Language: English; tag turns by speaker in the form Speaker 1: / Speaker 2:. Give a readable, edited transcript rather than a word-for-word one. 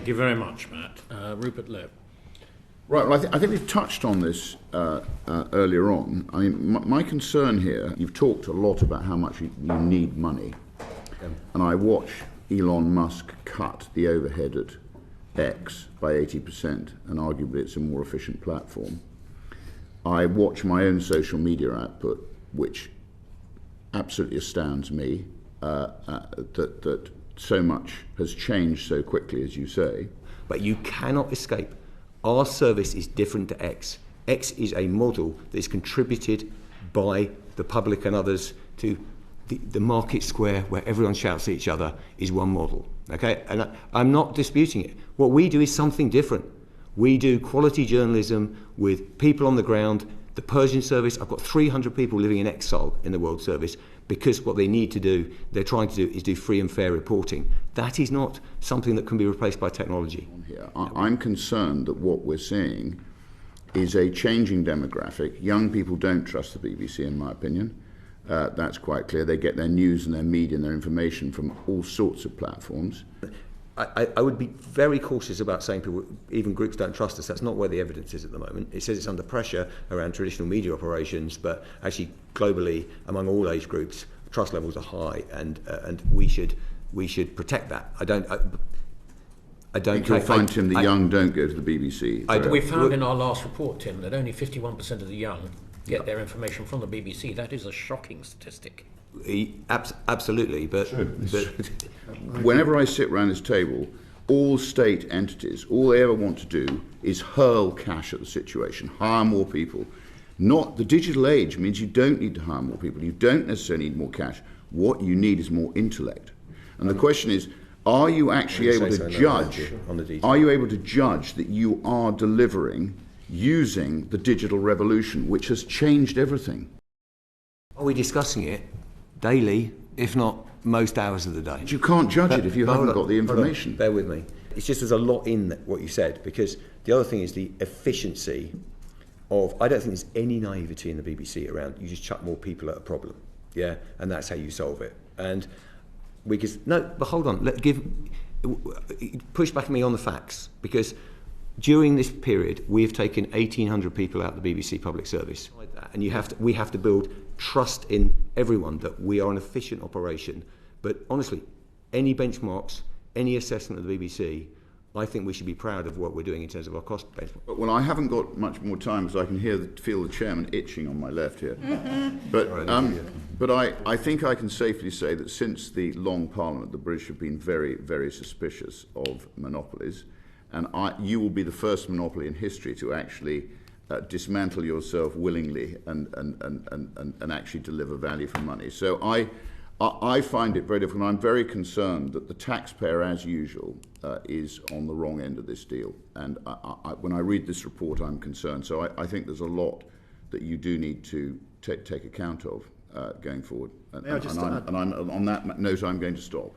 Speaker 1: Thank you very much, Matt. Rupert Lowe.
Speaker 2: Right, well, I think we've touched on this earlier on. I mean, my concern here, you've talked a lot about how much you need money. And I watch Elon Musk cut the overhead at X by 80%, and arguably it's a more efficient platform. I watch my own social media output, which absolutely astounds me, that so much has changed so quickly, as you say.
Speaker 3: But you cannot escape. Our service is different to X. X is a model that is contributed by the public and others to the market square where everyone shouts at each other is one model. Okay, and I'm not disputing it. What we do is something different. We do quality journalism with people on the ground. The Persian service, I've got 300 people living in exile in the World Service because what they need to do, they're trying to do, is do free and fair reporting. That is not something that can be replaced by technology.
Speaker 2: I'm concerned that what we're seeing is a changing demographic. Young people don't trust the BBC, in my opinion. That's quite clear. They get their news and their media and their information from all sorts of platforms.
Speaker 3: I would be very cautious about saying people, even groups don't trust us. That's not where the evidence is at the moment. It says it's under pressure around traditional media operations, but actually globally, among all age groups, trust levels are high, and we should protect that. I don't
Speaker 2: think you'll find, Tim, the young don't go to the BBC.
Speaker 1: We found in our last report, Tim, that only 51% of the young get their information from the BBC. That is a shocking statistic.
Speaker 3: Absolutely, but
Speaker 2: whenever I sit around this table, all state entities, all they ever want to do is hurl cash at the situation, hire more people. Not the digital age means you don't need to hire more people. You don't necessarily need more cash. What you need is more intellect. And the question is, are you actually able to judge? Are you able to judge that you are delivering using the digital revolution, which has changed everything?
Speaker 3: Are we discussing it daily, if not most hours of the day?
Speaker 2: But you can't judge it if you haven't got the information.
Speaker 3: Bear with me. It's just there's a lot in what you said, because the other thing is the efficiency of, I don't think there's any naivety in the BBC around you just chuck more people at a problem, yeah, and that's how you solve it. And but hold on, push back at me on the facts, because during this period we have taken 1,800 people out of the BBC public service, and we have to build trust in everyone that we are an efficient operation. But honestly, any benchmarks, any assessment of the BBC, I think we should be proud of what we're doing in terms of our cost benchmark.
Speaker 2: Well, I haven't got much more time because I can feel the chairman itching on my left here. But I think I can safely say that since the Long Parliament, the British have been very, very suspicious of monopolies, and you will be the first monopoly in history to actually dismantle yourself willingly and actually deliver value for money. So I find it very difficult. I'm very concerned that the taxpayer, as usual, is on the wrong end of this deal. And when I read this report, I'm concerned. So I think there's a lot that you do need to take account of going forward. And on that note, I'm going to stop.